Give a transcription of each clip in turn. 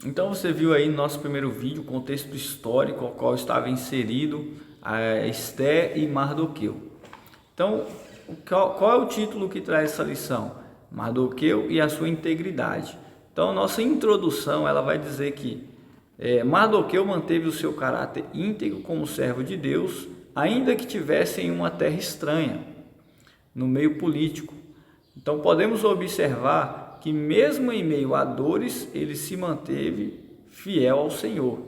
Então você viu aí no nosso primeiro vídeo o contexto histórico ao qual estava inserido Esté e Mardoqueu. Então, qual é o título que traz essa lição? Mardoqueu e a sua integridade. Então, nossa introdução ela vai dizer que Mardoqueu manteve o seu caráter íntegro como servo de Deus, ainda que tivesse em uma terra estranha, no meio político. Então, podemos observar que mesmo em meio a dores, ele se manteve fiel ao Senhor.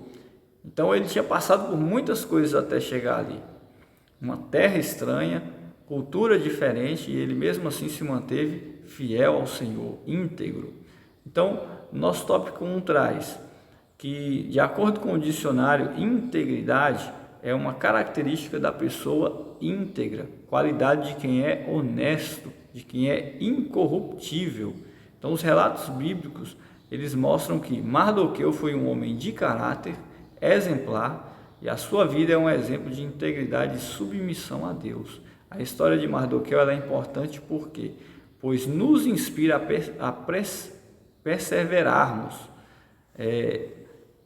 Então, ele tinha passado por muitas coisas até chegar ali. Uma terra estranha, cultura diferente, e ele mesmo assim se manteve fiel ao Senhor, íntegro. Então, nosso tópico 1 traz que, de acordo com o dicionário, integridade é uma característica da pessoa íntegra, qualidade de quem é honesto, de quem é incorruptível. Então, os relatos bíblicos, eles mostram que Mardoqueu foi um homem de caráter exemplar e a sua vida é um exemplo de integridade e submissão a Deus. A história de Mardoqueu ela é importante porque pois nos inspira a perseverarmos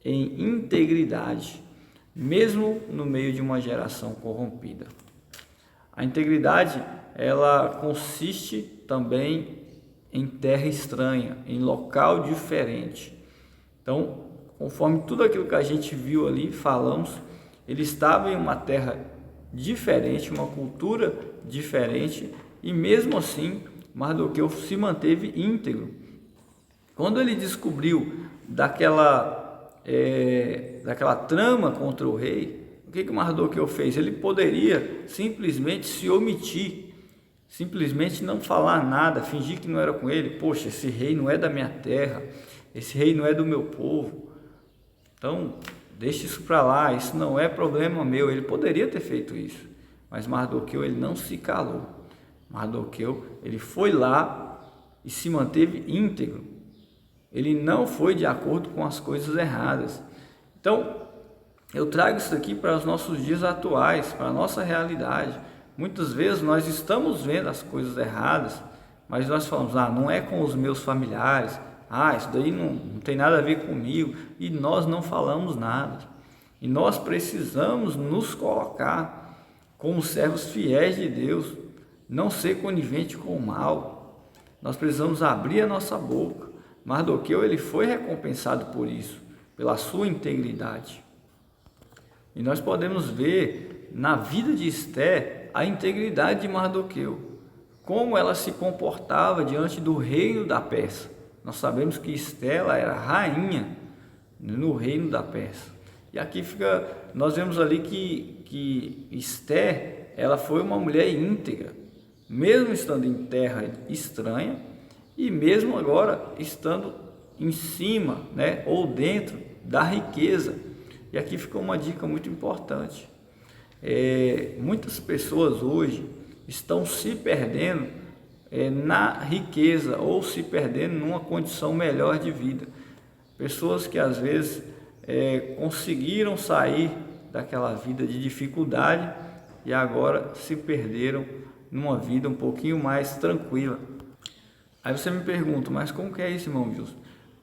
em integridade, mesmo no meio de uma geração corrompida. A integridade ela consiste também em terra estranha, em local diferente. Então, conforme tudo aquilo que a gente viu ali, falamos, ele estava em uma terra diferente, uma cultura diferente, e mesmo assim Mardoqueu se manteve íntegro. Quando ele descobriu daquela trama contra o rei, o que Mardoqueu fez? Ele poderia simplesmente se omitir, simplesmente não falar nada, fingir que não era com ele. Poxa, esse rei não é da minha terra, esse rei não é do meu povo, então deixe isso para lá, isso não é problema meu. Ele poderia ter feito isso, mas Mardoqueu ele não se calou. Mardoqueu ele foi lá e se manteve íntegro. Ele não foi de acordo com as coisas erradas. Então, eu trago isso aqui para os nossos dias atuais, para a nossa realidade. Muitas vezes nós estamos vendo as coisas erradas, mas nós falamos, não é com os meus familiares, isso daí não tem nada a ver comigo, e nós não falamos nada. E nós precisamos nos colocar como servos fiéis de Deus, não ser conivente com o mal. Nós precisamos abrir a nossa boca. Mardoqueu ele foi recompensado por isso, pela sua integridade. E nós podemos ver na vida de Esté a integridade de Mardoqueu, como ela se comportava diante do reino da Pérsia. Nós sabemos que Esté era rainha no reino da Pérsia. E aqui nós vemos ali que Esté ela foi uma mulher íntegra, mesmo estando em terra estranha e mesmo agora estando em cima, ou dentro da riqueza. E aqui fica uma dica muito importante. Muitas pessoas hoje estão se perdendo na riqueza ou se perdendo numa condição melhor de vida. Pessoas que às vezes conseguiram sair daquela vida de dificuldade e agora se perderam numa vida um pouquinho mais tranquila. Aí você me pergunta, mas como que é isso, irmão Wilson?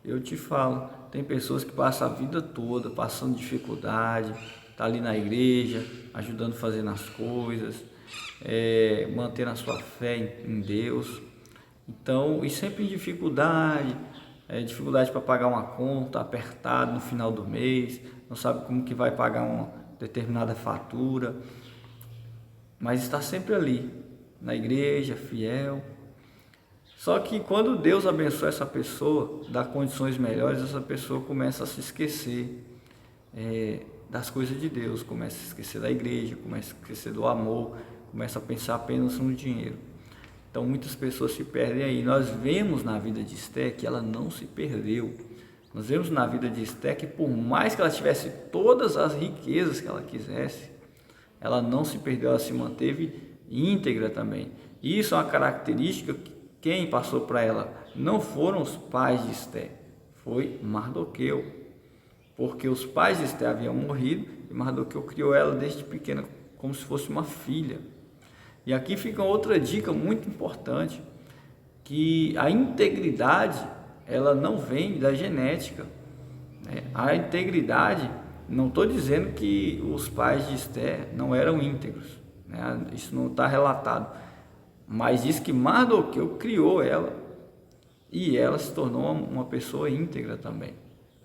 Eu te falo, tem pessoas que passam a vida toda passando dificuldade, tá ali na igreja, ajudando a fazer as coisas, mantendo a sua fé em Deus. Então, e sempre em dificuldade, dificuldade para pagar uma conta, apertado no final do mês, não sabe como que vai pagar uma determinada fatura, mas está sempre ali, na igreja, fiel. Só que quando Deus abençoa essa pessoa, dá condições melhores, essa pessoa começa a se esquecer das coisas de Deus, começa a se esquecer da igreja, começa a esquecer do amor, começa a pensar apenas no dinheiro. Então muitas pessoas se perdem aí. Nós vemos na vida de Esté que ela não se perdeu. Nós vemos na vida de Esté que por mais que ela tivesse todas as riquezas que ela quisesse, ela não se perdeu, ela se manteve íntegra também. E isso é uma característica que quem passou para ela não foram os pais de Esté, foi Mardoqueu, porque os pais de Esté haviam morrido e Mardoqueu criou ela desde pequena como se fosse uma filha. E aqui fica outra dica muito importante, que a integridade ela não vem da genética, né? A integridade, não estou dizendo que os pais de Esther não eram íntegros, né? Isso não está relatado, mas diz que Mardoqueu criou ela e ela se tornou uma pessoa íntegra também.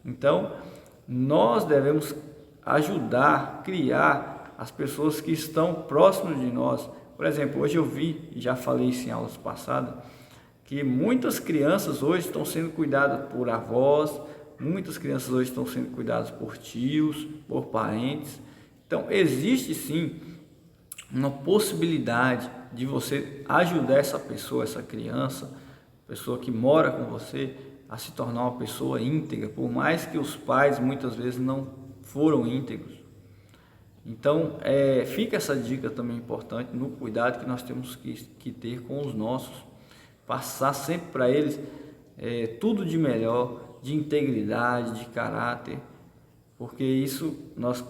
Então, nós devemos ajudar, criar as pessoas que estão próximas de nós. Por exemplo, hoje eu vi, e já falei isso em aulas passadas, que muitas crianças hoje estão sendo cuidadas por avós, muitas crianças hoje estão sendo cuidadas por tios, por parentes. Então, existe sim uma possibilidade de você ajudar essa pessoa, essa criança, pessoa que mora com você, a se tornar uma pessoa íntegra, por mais que os pais muitas vezes não foram íntegros. Então, fica essa dica também importante no cuidado que nós temos que ter com os nossos, passar sempre para eles tudo de melhor, de integridade, de caráter, porque isso,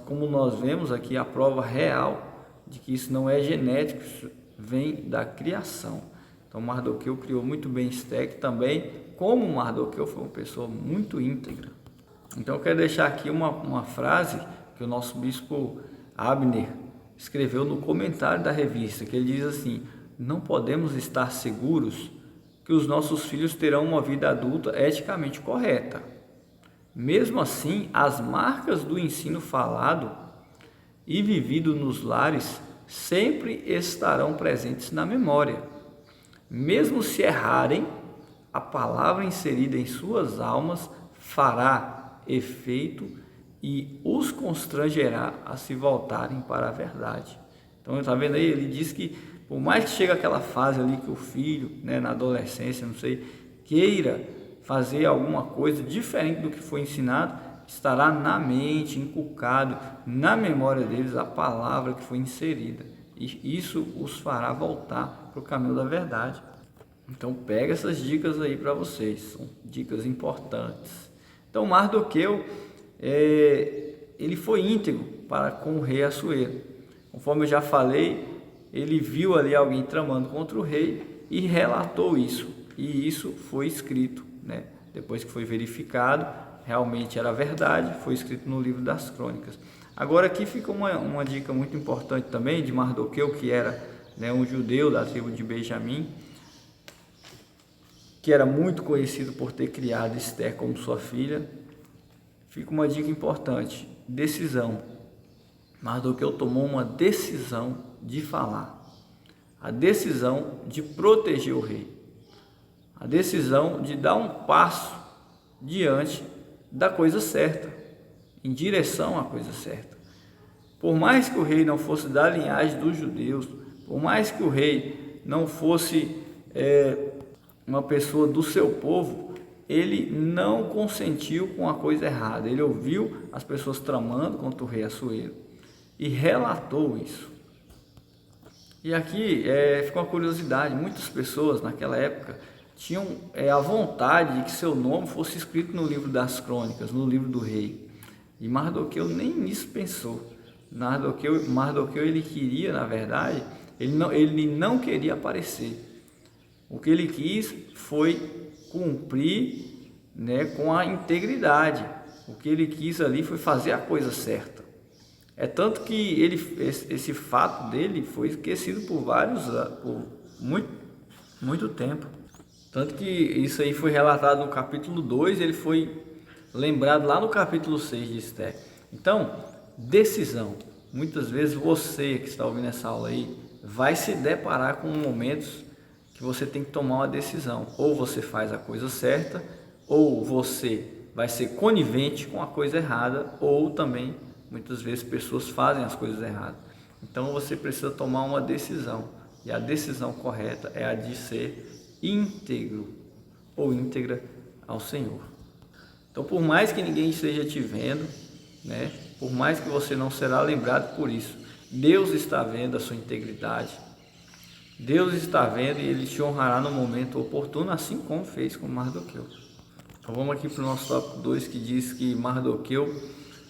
como nós vemos aqui, a prova real de que isso não é genético, isso vem da criação. Então, Mardoqueu criou muito bem Esther, que também, como Mardoqueu, foi uma pessoa muito íntegra. Então, eu quero deixar aqui uma frase que o nosso bispo Abner escreveu no comentário da revista, que ele diz assim: não podemos estar seguros que os nossos filhos terão uma vida adulta eticamente correta. Mesmo assim, as marcas do ensino falado e vivido nos lares sempre estarão presentes na memória. Mesmo se errarem, a palavra inserida em suas almas fará efeito e os constrangerá a se voltarem para a verdade. Então, está vendo aí? Ele diz que por mais que chegue aquela fase ali que o filho, né, na adolescência, não sei, queira fazer alguma coisa diferente do que foi ensinado, estará na mente, inculcado, na memória deles a palavra que foi inserida. E isso os fará voltar para o caminho da verdade. Então pega essas dicas aí para vocês, são dicas importantes. Então Mardoqueu, ele foi íntegro para com o rei Assuero. Conforme eu já falei, ele viu ali alguém tramando contra o rei e relatou isso. E isso foi escrito, né? Depois que foi verificado, realmente era verdade, foi escrito no livro das Crônicas. Agora aqui fica uma dica muito importante também de Mardoqueu, que era, né, um judeu da tribo de Benjamim, que era muito conhecido por ter criado Esther como sua filha. Fica uma dica importante: decisão. Mardoqueu tomou uma decisão de falar, a decisão de proteger o rei, a decisão de dar um passo diante da coisa certa, em direção à coisa certa. Por mais que o rei não fosse da linhagem dos judeus, por mais que o rei não fosse uma pessoa do seu povo, ele não consentiu com a coisa errada. Ele ouviu as pessoas tramando contra o rei Assuero e relatou isso. E aqui fica uma curiosidade: muitas pessoas naquela época tinham a vontade de que seu nome fosse escrito no livro das Crônicas, no livro do rei. E Mardoqueu nem nisso pensou. Mardoqueu ele queria, na verdade, ele não queria aparecer. O que ele quis foi cumprir, né, com a integridade. O que ele quis ali foi fazer a coisa certa. É tanto que esse fato dele foi esquecido por muito tempo. Tanto que isso aí foi relatado no capítulo 2, ele foi lembrado lá no capítulo 6 de Esther. Então, decisão. Muitas vezes você que está ouvindo essa aula aí vai se deparar com momentos que você tem que tomar uma decisão. Ou você faz a coisa certa, ou você vai ser conivente com a coisa errada, ou também muitas vezes pessoas fazem as coisas erradas. Então você precisa tomar uma decisão. E a decisão correta é a de ser íntegro ou íntegra ao Senhor. Então, por mais que ninguém esteja te vendo, né, por mais que você não será lembrado por isso, Deus está vendo a sua integridade. Deus está vendo e Ele te honrará no momento oportuno, assim como fez com Mardoqueu. Então vamos aqui para o nosso tópico 2, que diz que Mardoqueu,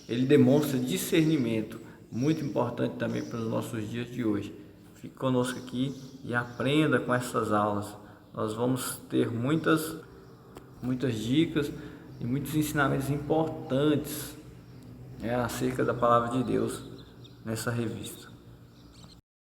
ele demonstra discernimento, muito importante também para os nossos dias de hoje. Fique conosco aqui e aprenda com essas aulas. Nós vamos ter muitas dicas, e muitos ensinamentos importantes acerca da palavra de Deus nessa revista.